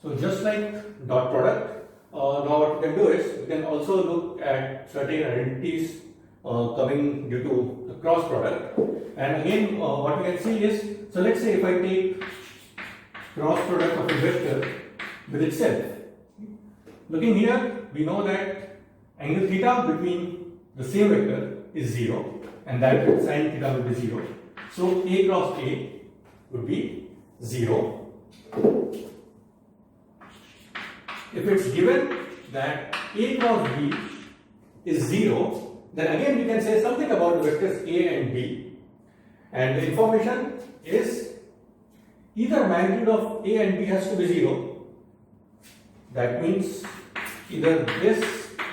So just like dot product, now what we can do is we can also look at certain identities coming due to the cross product. And again, what we can see is, so let's say if I take cross product of a vector with itself. Looking here, we know that angle theta between the same vector is 0, and that sin theta will be 0. So A cross A would be 0. If it's given that A cross B is 0, then again we can say something about the vectors A and B, and the information is either magnitude of A and B has to be 0. That means either this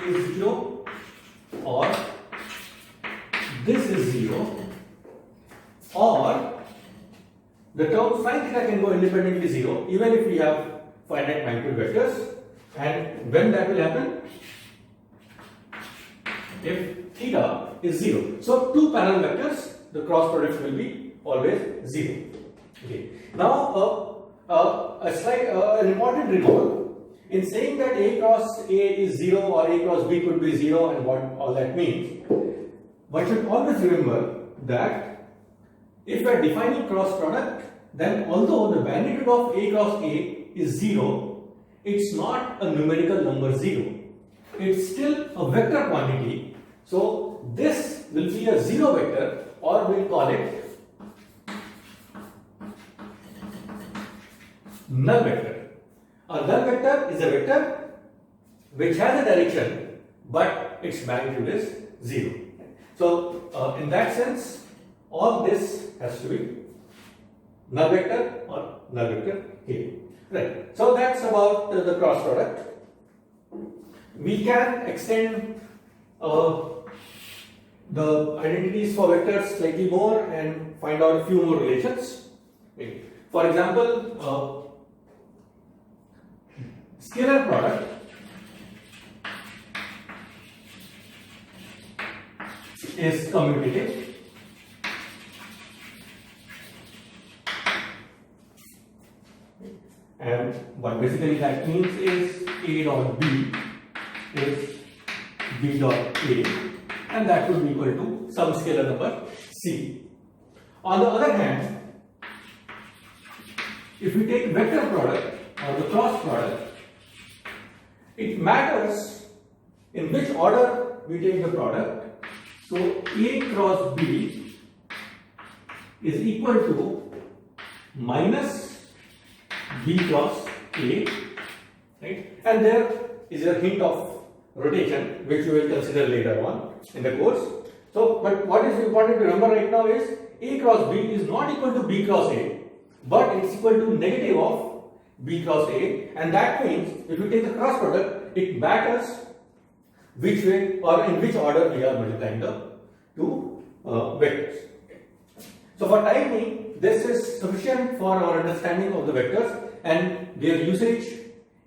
is 0 or this is 0, or the term sin theta can go independently 0 even if we have finite magnitude vectors. And when that will happen? If theta is 0. So two parallel vectors, the cross product will be always 0. Okay. Now an important recall in saying that A cross A is 0 or A cross B could be 0 and what all that means. One should always remember that if we are defining cross product, then although the magnitude of A cross A is 0, it's not a numerical number 0. It's still a vector quantity. So this will be a 0 vector, or we'll call it null vector. A null vector is a vector which has a direction but its magnitude is 0. So in that sense, all this has to be null vector or null vector here. Right. So that's about the cross product. We can extend the identities for vectors slightly more and find out a few more relations. Okay. For example, scalar product is commutative. And what basically that means is A dot B is B dot A, and that would be equal to some scalar number C. On the other hand, if we take vector product or the cross product, it matters in which order we take the product. So A cross B is equal to minus B cross A, right? And there is a hint of rotation which we will consider later on in the course. So, but what is important to remember right now is A cross B is not equal to B cross A, but it's equal to negative of B cross A, and that means if you take the cross product, it matters which way or in which order we are multiplying the two vectors. So for time being, this is sufficient for our understanding of the vectors and their usage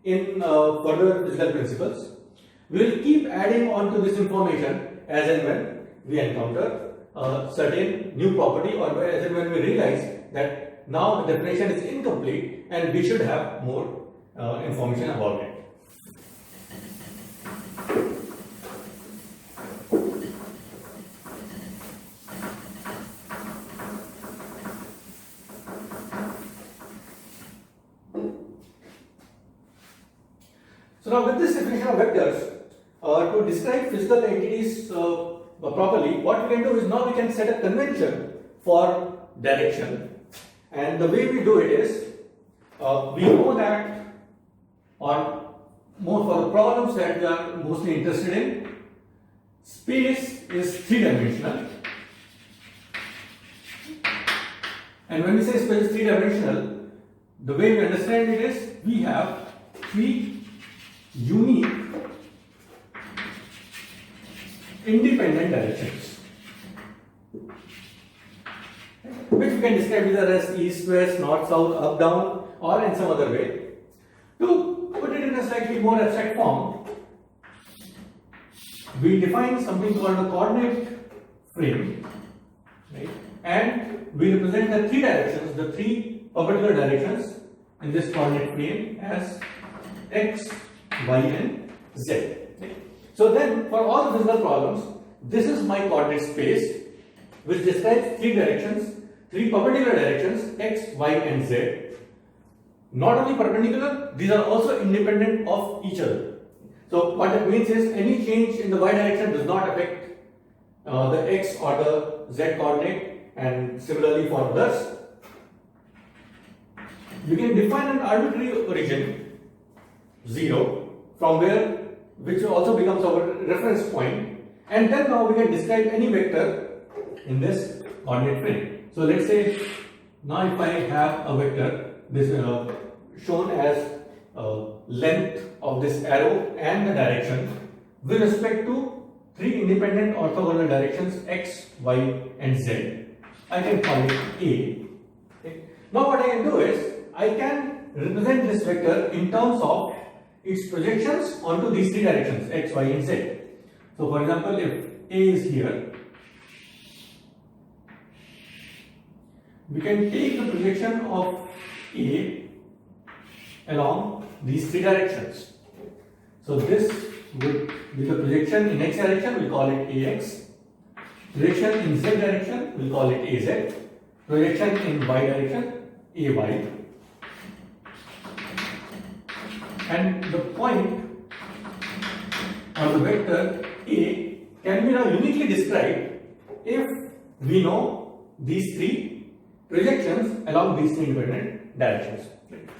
in further physical principles. We will keep adding on to this information as and when we encounter certain new property, or as and when we realize that now the definition is incomplete and we should have more information about it. So now with this definition of vectors, to describe physical entities properly, what we can do is now we can set a convention for direction. And the way we do it is, we know that on more for the problems that we are mostly interested in, space is three-dimensional. And when we say space is three-dimensional, the way we understand it is we have three unique independent directions, which we can describe either as east, west, north, south, up, down, or in some other way. To put it in a slightly more abstract form, we define something called a coordinate frame, right? And we represent the three directions, the three perpendicular directions in this coordinate frame as x, y and z. Okay. So then for all the physical problems, this is my coordinate space which describes three directions, three perpendicular directions x, y and z. Not only perpendicular, these are also independent of each other. So what that means is any change in the y direction does not affect the x or the z coordinate, and similarly for others. You can define an arbitrary origin 0 from which also becomes our reference point, and then now we can describe any vector in this coordinate frame. So let's say now if I have a vector, this shown as length of this arrow and the direction with respect to three independent orthogonal directions x, y and z. I can call it A. Okay. Now what I can do is I can represent this vector in terms of its projections onto these three directions x, y and z. So for example, if A is here, we can take the projection of A along these three directions. So this would be the projection in x direction, we'll call it AX. Projection in z direction, we'll call it AZ. Projection in y direction, AY. And the point or the vector A can be now uniquely described if we know these three projections along these three independent directions.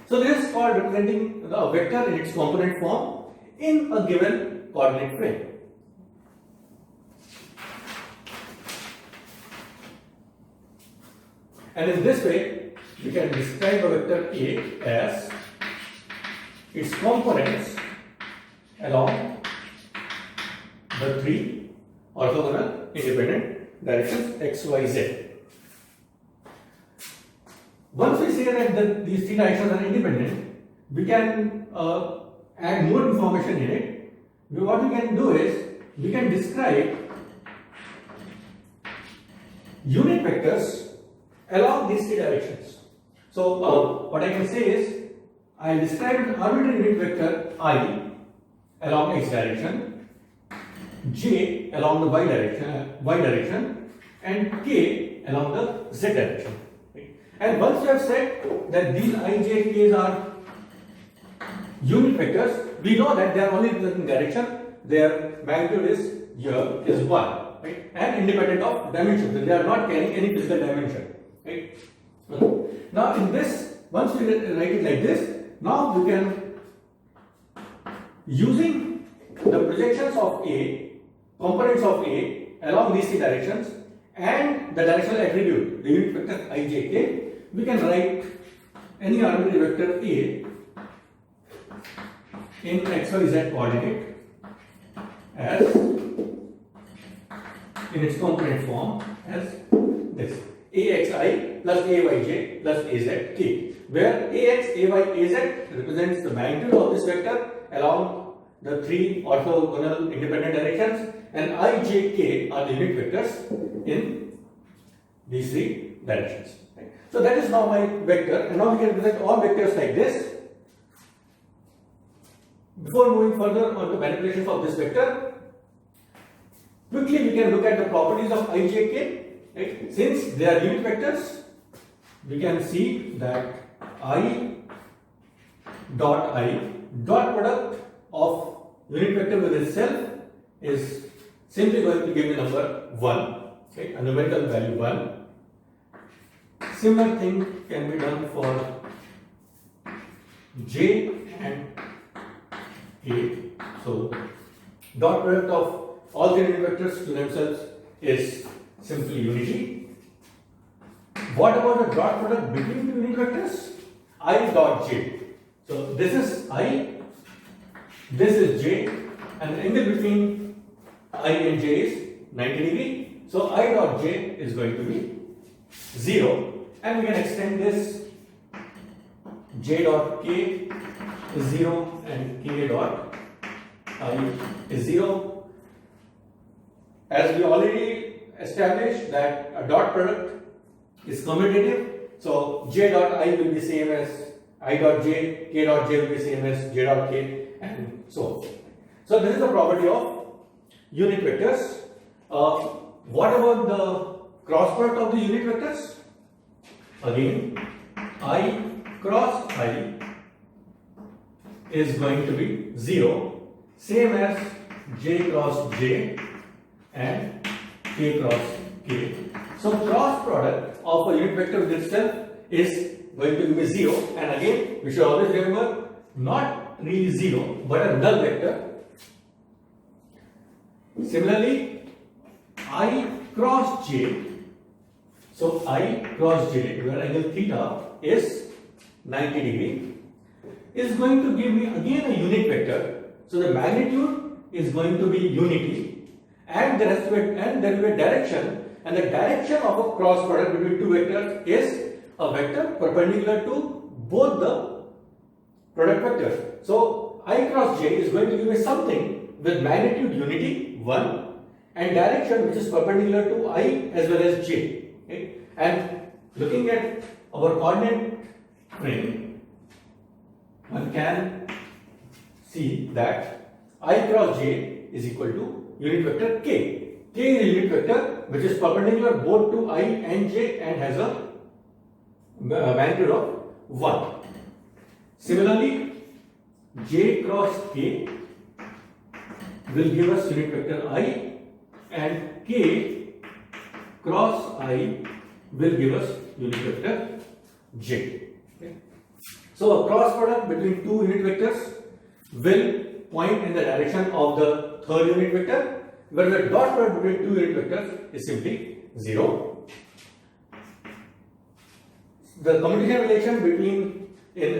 So this is called representing the vector in its component form in a given coordinate frame. And in this way, we can describe a vector A as its components along the three orthogonal independent directions x, y, z. Once we say that these three directions are independent, we can add more information in it. What we can do is we can describe unit vectors along these three directions. So what I can say is I describe an arbitrary unit vector I along x direction, j along the y direction, and k along the z direction. And once you have said that these I, j, k's are unit vectors, we know that they are only in direction. Their magnitude is 1, right? And independent of dimensions. They are not carrying any physical dimension, right? Now in this, once we write it like this, now we can, using the projections of A, components of A along these three directions and the directional attribute, the unit vector I, j, k, we can write any arbitrary vector A in x, y, z coordinate as in its component form as this AXI plus AYJ plus AZK, where AX, AY, AZ represents the magnitude of this vector along the three orthogonal independent directions, and I, J, K are the unit vectors in these three directions. Right? So that is now my vector, and now we can represent all vectors like this. Before moving further on to manipulations of this vector, quickly we can look at the properties of I, J, K. Right? Since they are unit vectors, we can see that I dot product of unit vector with itself is simply going to give me number 1, okay? A numerical value 1. Similar thing can be done for J and K. So dot product of all the unit vectors to themselves is simply unity. What about the dot product between the unit vectors? I dot j. So this is I, this is j, and the angle between I and j is 90 degrees. So I dot j is going to be 0, and we can extend this. J dot k is 0 and k dot I is 0. As we already established that a dot product is commutative, so j dot I will be same as I dot j, k dot j will be same as j dot k, and so on. So this is the property of unit vectors. What about the cross product of the unit vectors? Again, I cross I is going to be 0, same as j cross j and k cross k. So cross product of a unit vector with itself is going to be 0, and again we should always remember not really 0 but a null vector. Similarly, I cross j, so I cross j where angle theta is 90 degree, is going to give me again a unit vector. So the magnitude is going to be unity, and there will be a direction, and the direction of a cross product between two vectors is a vector perpendicular to both the product vectors. So I cross j is going to give me something with magnitude unity 1 and direction which is perpendicular to I as well as j. Okay? And looking at our coordinate frame, one can see that I cross j is equal to unit vector k. K is a unit vector which is perpendicular both to I and j and has a magnitude of 1. Similarly, j cross k will give us unit vector I, and k cross I will give us unit vector j. Okay. So a cross product between two unit vectors will point in the direction of the third unit vector, where the dot product between two unit vectors is simply 0. The commutative relation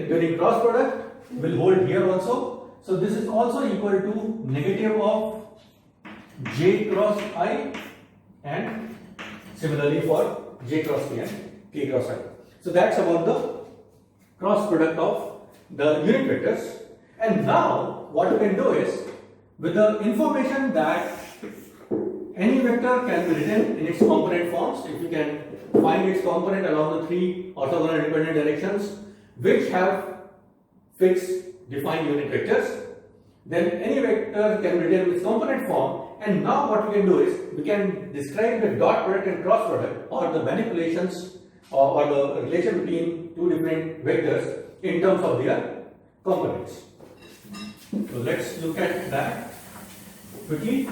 during cross product will hold here also. So this is also equal to negative of j cross I, and similarly for j cross k and k cross I. So that's about the cross product of the unit vectors. And now what you can do is, with the information that any vector can be written in its component forms, if you can find its component along the three orthogonal independent directions which have fixed defined unit vectors, then any vector can be written in its component form. And now what we can do is, we can describe the dot product and cross product, or the manipulations or the relation between two different vectors in terms of their components. So let's look at that quickly.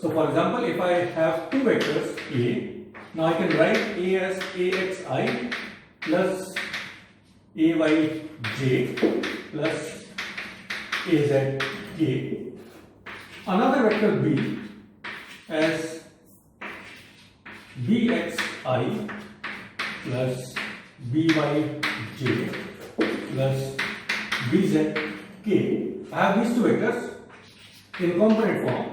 So for example, if I have two vectors A, now I can write A as AXI plus AYJ plus AZK. Another vector B as BXI plus BYJ plus BZK. I have these two vectors in component form.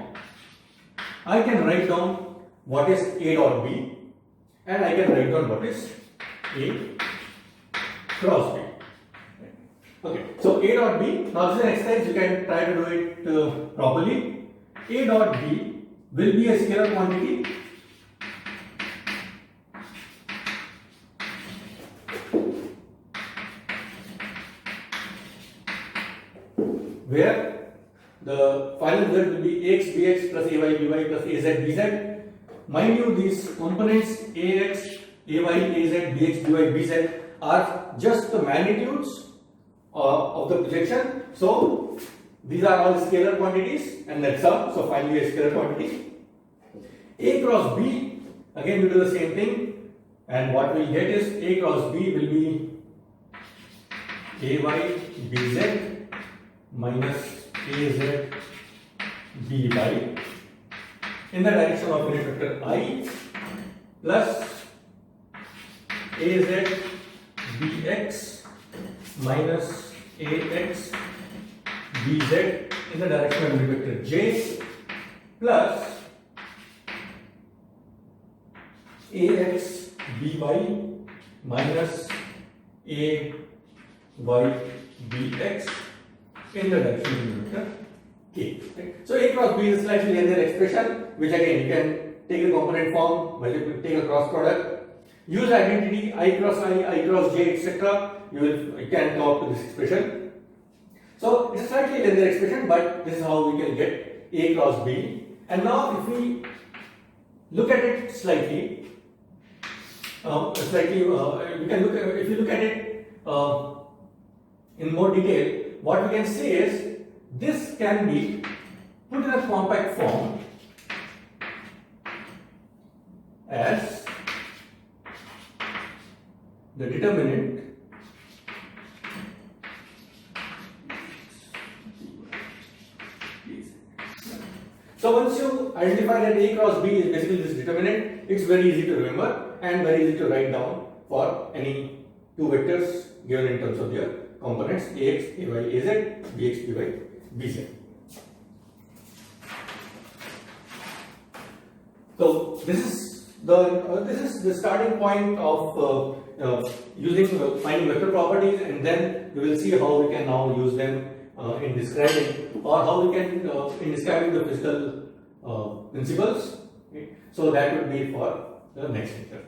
I can write down what is A dot B, and I can write down what is A cross B. Okay, so A dot B, now this is an exercise, you can try to do it properly. A dot B will be a scalar quantity where the final result will be AX BX plus AY BY plus AZ BZ. Mind you, these components AX, AY, AZ, BX, BY, BZ are just the magnitudes of the projection. So these are all scalar quantities, and that's sum. So finally a scalar quantity. A cross B, again we do the same thing, and what we'll get is A cross B will be AY BZ minus AZ BY in the direction of unit vector I plus AZ BX minus AX BZ in the direction of unit vector J plus AX BY minus AY BX in the direction of unit vector K. Right? So A cross B is a slightly linear expression, which again you can take a component form, take a cross product, use identity I cross J, etc. You can come up to this expression. So it's a slightly linear expression, but this is how we can get A cross B. And now if we look at it slightly, we can look at, if you look at it in more detail, what we can say is this can be put in a compact form as the determinant So once you identify that A cross B is basically this determinant, it's very easy to remember and very easy to write down for any two vectors given in terms of their components Ax, Ay, Az, Bx, By, Bz. So this is the starting point of finding vector properties, and then we will see how we can now use them in describing, or how we can in describing the physical principles. Okay. So that would be for the next lecture.